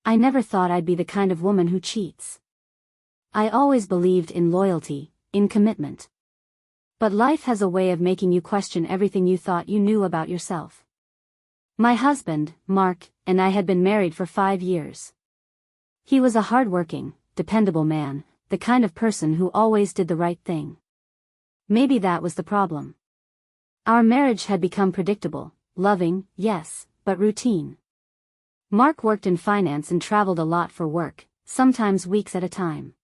I never thought I'd be the kind of woman who cheats. I always believed in loyalty, in commitment. But life has a way of making you question everything you thought you knew about yourself. My husband, Mark, and I had been married for 5 years. He was a hard-working, dependable man, the kind of person who always did the right thing. Maybe that was the problem. Our marriage had become predictable, loving, yes, but routine. Mark worked in finance and traveled a lot for work, sometimes weeks at a time.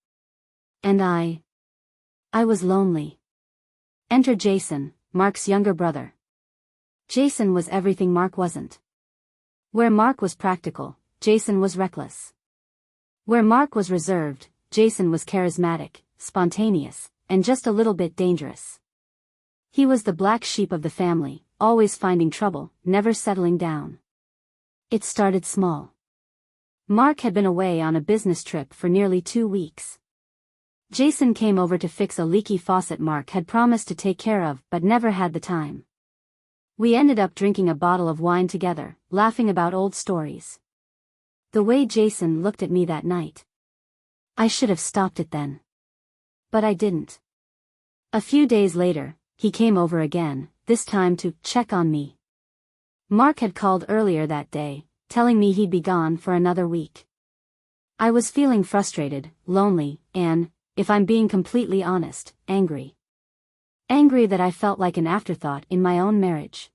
And I was lonely. Enter Jason, Mark's younger brother. Jason was everything Mark wasn't. Where Mark was practical, Jason was reckless. Where Mark was reserved, Jason was charismatic, spontaneous, and just a little bit dangerous. He was the black sheep of the family, always finding trouble, never settling down. It started small. Mark had been away on a business trip for nearly 2 weeks. Jason came over to fix a leaky faucet Mark had promised to take care of but never had the time. We ended up drinking a bottle of wine together, laughing about old stories. The way Jason looked at me that night. I should have stopped it then. But I didn't. A few days later, he came over again, this time to check on me. Mark had called earlier that day, telling me he'd be gone for another week. I was feeling frustrated, lonely, and, if I'm being completely honest, angry. Angry that I felt like an afterthought in my own marriage.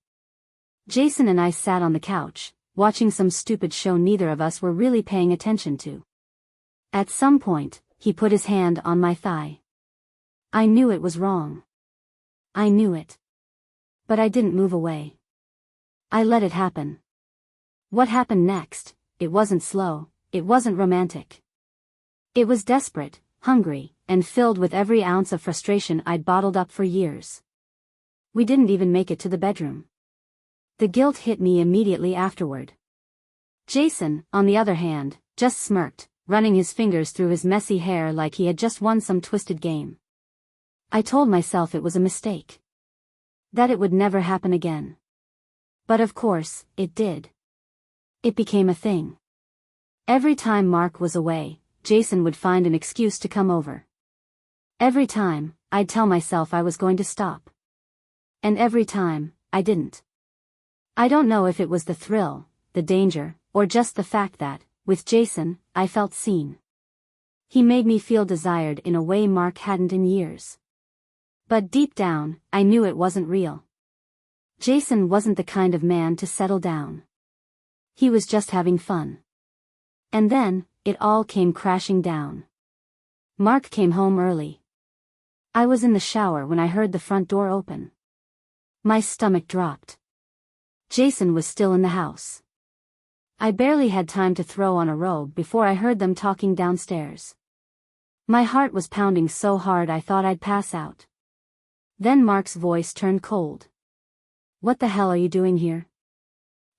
Jason and I sat on the couch, watching some stupid show neither of us were really paying attention to. At some point, he put his hand on my thigh. I knew it was wrong. I knew it. But I didn't move away. I let it happen. What happened next? It wasn't slow, it wasn't romantic. It was desperate, hungry, and filled with every ounce of frustration I'd bottled up for years. We didn't even make it to the bedroom. The guilt hit me immediately afterward. Jason, on the other hand, just smirked, running his fingers through his messy hair like he had just won some twisted game. I told myself it was a mistake. That it would never happen again. But of course, it did. It became a thing. Every time Mark was away, Jason would find an excuse to come over. Every time, I'd tell myself I was going to stop. And every time, I didn't. I don't know if it was the thrill, the danger, or just the fact that, with Jason, I felt seen. He made me feel desired in a way Mark hadn't in years. But deep down, I knew it wasn't real. Jason wasn't the kind of man to settle down. He was just having fun. And then, it all came crashing down. Mark came home early. I was in the shower when I heard the front door open. My stomach dropped. Jason was still in the house. I barely had time to throw on a robe before I heard them talking downstairs. My heart was pounding so hard I thought I'd pass out. Then Mark's voice turned cold. "What the hell are you doing here?"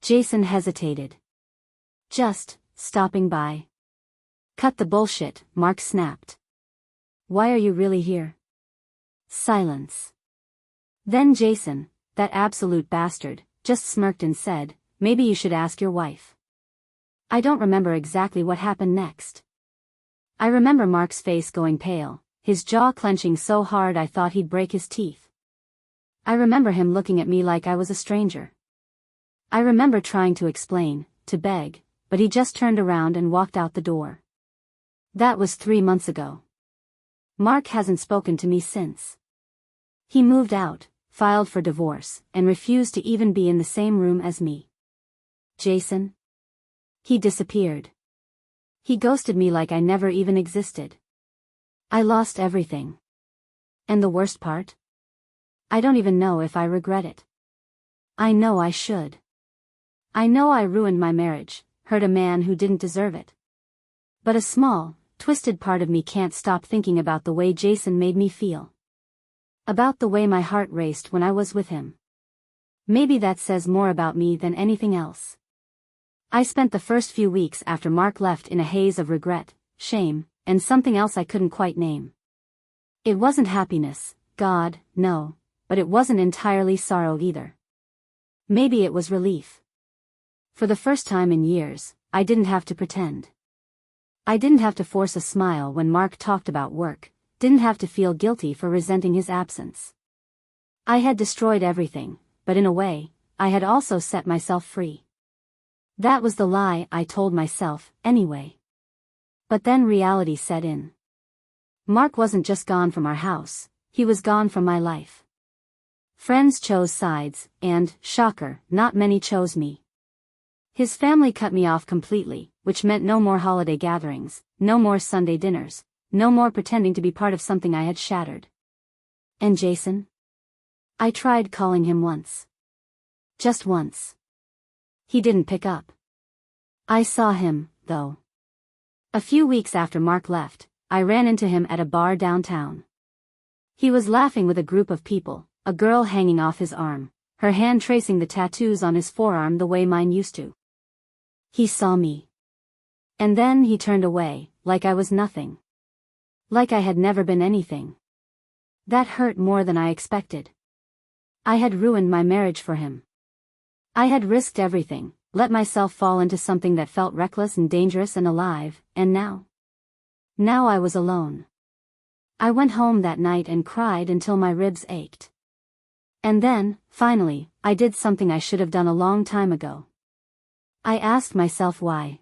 Jason hesitated. "Just stopping by." "Cut the bullshit," Mark snapped. "Why are you really here?" Silence. Then Jason, that absolute bastard, just smirked and said, "Maybe you should ask your wife." I don't remember exactly what happened next. I remember Mark's face going pale, his jaw clenching so hard I thought he'd break his teeth. I remember him looking at me like I was a stranger. I remember trying to explain, to beg, but he just turned around and walked out the door. That was 3 months ago. Mark hasn't spoken to me since. He moved out, filed for divorce, and refused to even be in the same room as me. Jason? He disappeared. He ghosted me like I never even existed. I lost everything. And the worst part? I don't even know if I regret it. I know I should. I know I ruined my marriage, hurt a man who didn't deserve it. But a small, twisted part of me can't stop thinking about the way Jason made me feel. About the way my heart raced when I was with him. Maybe that says more about me than anything else. I spent the first few weeks after Mark left in a haze of regret, shame, and something else I couldn't quite name. It wasn't happiness, God, no, but it wasn't entirely sorrow either. Maybe it was relief. For the first time in years, I didn't have to pretend. I didn't have to force a smile when Mark talked about work, didn't have to feel guilty for resenting his absence. I had destroyed everything, but in a way, I had also set myself free. That was the lie I told myself, anyway. But then reality set in. Mark wasn't just gone from our house, he was gone from my life. Friends chose sides, and, shocker, not many chose me. His family cut me off completely, which meant no more holiday gatherings, no more Sunday dinners, no more pretending to be part of something I had shattered. And Jason? I tried calling him once. Just once. He didn't pick up. I saw him, though. A few weeks after Mark left, I ran into him at a bar downtown. He was laughing with a group of people, a girl hanging off his arm, her hand tracing the tattoos on his forearm the way mine used to. He saw me. And then he turned away, like I was nothing. Like I had never been anything. That hurt more than I expected. I had ruined my marriage for him. I had risked everything, let myself fall into something that felt reckless and dangerous and alive, and now? Now I was alone. I went home that night and cried until my ribs ached. And then, finally, I did something I should have done a long time ago. I asked myself why.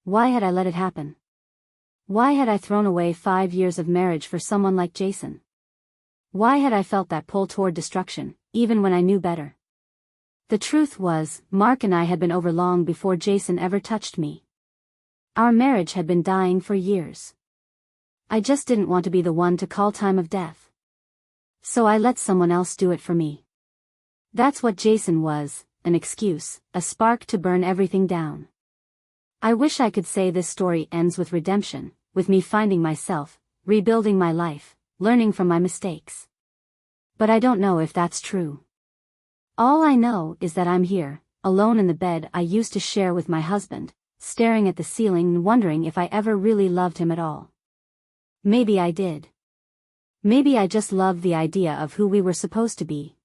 Why had I let it happen? Why had I thrown away 5 years of marriage for someone like Jason? Why had I felt that pull toward destruction, even when I knew better? The truth was, Mark and I had been over long before Jason ever touched me. Our marriage had been dying for years. I just didn't want to be the one to call time of death. So I let someone else do it for me. That's what Jason was, an excuse, a spark to burn everything down. I wish I could say this story ends with redemption, with me finding myself, rebuilding my life, learning from my mistakes. But I don't know if that's true. All I know is that I'm here, alone in the bed I used to share with my husband, staring at the ceiling and wondering if I ever really loved him at all. Maybe I did. Maybe I just loved the idea of who we were supposed to be.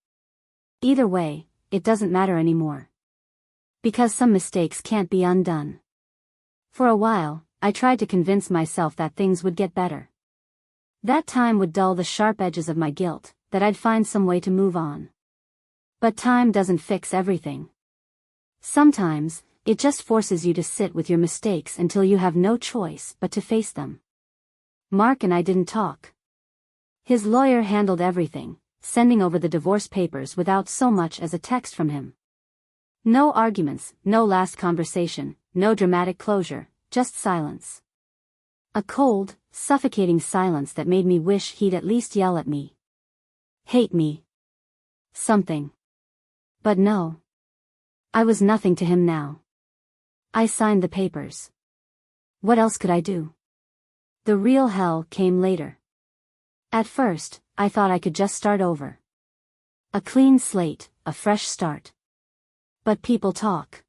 Either way, it doesn't matter anymore. Because some mistakes can't be undone. For a while, I tried to convince myself that things would get better. That time would dull the sharp edges of my guilt, that I'd find some way to move on. But time doesn't fix everything. Sometimes, it just forces you to sit with your mistakes until you have no choice but to face them. Mark and I didn't talk. His lawyer handled everything, sending over the divorce papers without so much as a text from him. No arguments, no last conversation, no dramatic closure, just silence. A cold, suffocating silence that made me wish he'd at least yell at me. Hate me. Something. But no. I was nothing to him now. I signed the papers. What else could I do? The real hell came later. At first, I thought I could just start over. A clean slate, a fresh start. But people talk.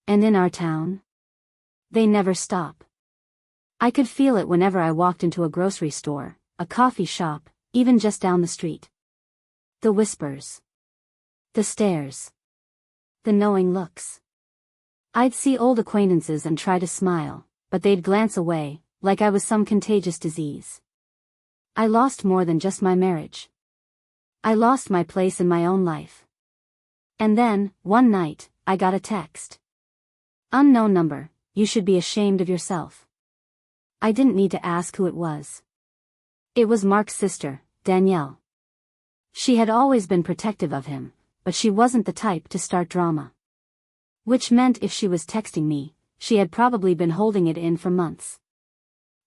And in our town? They never stop. I could feel it whenever I walked into a grocery store, a coffee shop, even just down the street. The whispers. The stares. The knowing looks. I'd see old acquaintances and try to smile, but they'd glance away, like I was some contagious disease. I lost more than just my marriage. I lost my place in my own life. And then, one night, I got a text. Unknown number, you should be ashamed of yourself. I didn't need to ask who it was. It was Mark's sister, Danielle. She had always been protective of him, but she wasn't the type to start drama. Which meant if she was texting me, she had probably been holding it in for months.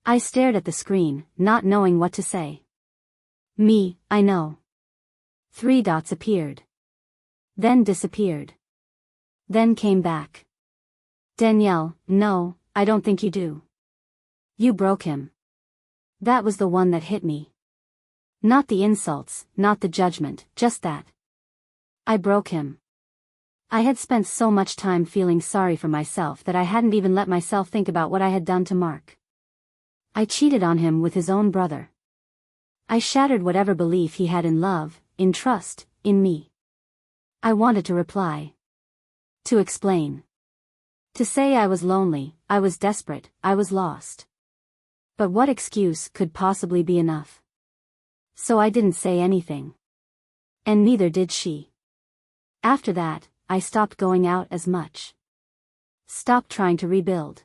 I stared at the screen, not knowing what to say. Me, I know. 3 dots appeared. Then disappeared. Then came back. Danielle, no, I don't think you do. You broke him. That was the one that hit me. Not the insults, not the judgment, just that. I broke him. I had spent so much time feeling sorry for myself that I hadn't even let myself think about what I had done to Mark. I cheated on him with his own brother. I shattered whatever belief he had in love, in trust, in me. I wanted to reply. To explain. To say I was lonely, I was desperate, I was lost. But what excuse could possibly be enough? So I didn't say anything. And neither did she. After that, I stopped going out as much. Stopped trying to rebuild.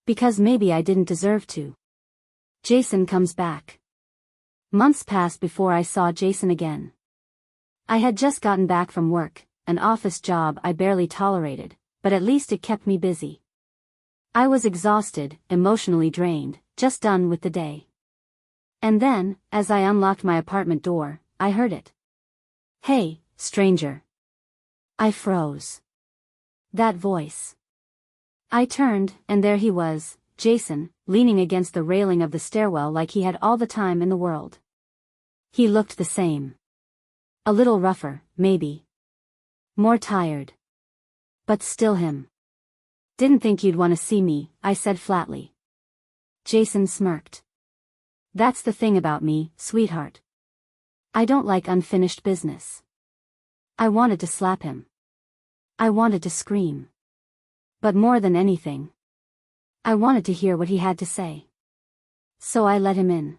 Because maybe I didn't deserve to. Jason comes back. Months passed before I saw Jason again. I had just gotten back from work, an office job I barely tolerated, but at least it kept me busy. I was exhausted, emotionally drained, just done with the day. And then, as I unlocked my apartment door, I heard it. "Hey, stranger." I froze. That voice. I turned, and there he was, Jason, leaning against the railing of the stairwell like he had all the time in the world. He looked the same. A little rougher, maybe. More tired. But still him. "Didn't think you'd want to see me," I said flatly. Jason smirked. "That's the thing about me, sweetheart. I don't like unfinished business." I wanted to slap him. I wanted to scream. But more than anything, I wanted to hear what he had to say. So I let him in.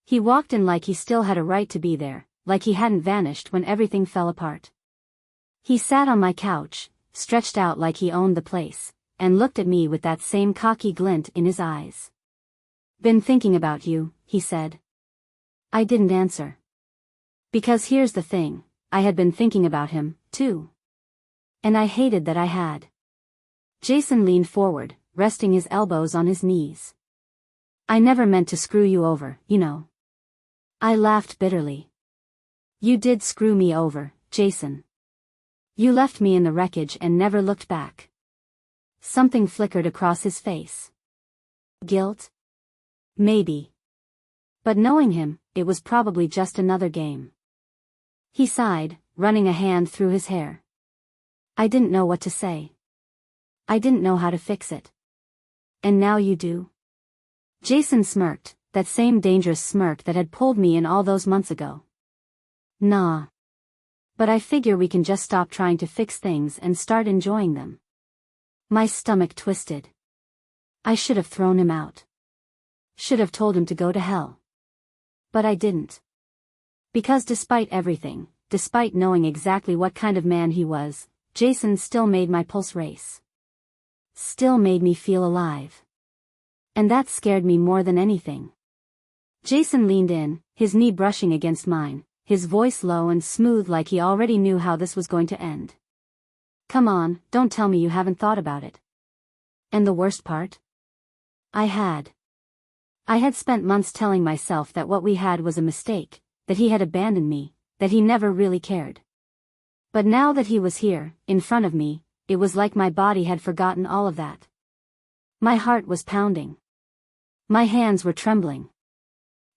He walked in like he still had a right to be there, like he hadn't vanished when everything fell apart. He sat on my couch, stretched out like he owned the place, and looked at me with that same cocky glint in his eyes. "Been thinking about you," he said. I didn't answer. Because here's the thing, I had been thinking about him, too. And I hated that I had. Jason leaned forward, resting his elbows on his knees. "I never meant to screw you over, you know." I laughed bitterly. "You did screw me over, Jason. You left me in the wreckage and never looked back." Something flickered across his face. Guilt? Maybe. But knowing him, it was probably just another game. He sighed, running a hand through his hair. I didn't know what to say. I didn't know how to fix it. "And now you do?" Jason smirked, that same dangerous smirk that had pulled me in all those months ago. "Nah. But I figure we can just stop trying to fix things and start enjoying them." My stomach twisted. I should have thrown him out. Should have told him to go to hell. But I didn't. Because despite everything, despite knowing exactly what kind of man he was, Jason still made my pulse race. Still made me feel alive. And that scared me more than anything. Jason leaned in, his knee brushing against mine, his voice low and smooth like he already knew how this was going to end. "Come on, don't tell me you haven't thought about it." And the worst part? I had. I had spent months telling myself that what we had was a mistake, that he had abandoned me, that he never really cared. But now that he was here, in front of me, it was like my body had forgotten all of that. My heart was pounding. My hands were trembling.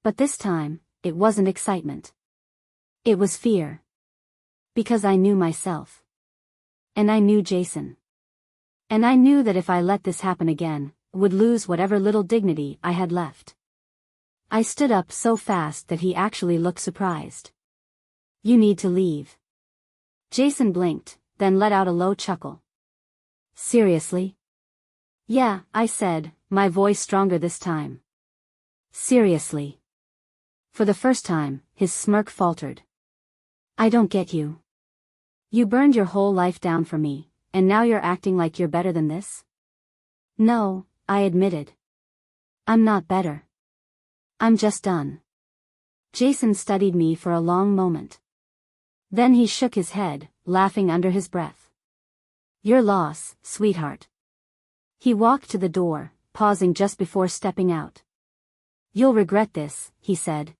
But this time, it wasn't excitement. It was fear. Because I knew myself. And I knew Jason. And I knew that if I let this happen again, I would lose whatever little dignity I had left. I stood up so fast that he actually looked surprised. "You need to leave." Jason blinked, then let out a low chuckle. "Seriously?" "Yeah," I said, my voice stronger this time. "Seriously." For the first time, his smirk faltered. "I don't get you. You burned your whole life down for me, and now you're acting like you're better than this?" "No," I admitted. "I'm not better. I'm just done." Jason studied me for a long moment. Then he shook his head, laughing under his breath. "Your loss, sweetheart." He walked to the door, pausing just before stepping out. "You'll regret this," he said.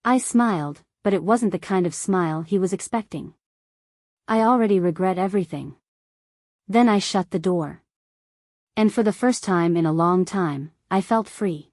I smiled, but it wasn't the kind of smile he was expecting. "I already regret everything." Then I shut the door. And for the first time in a long time, I felt free.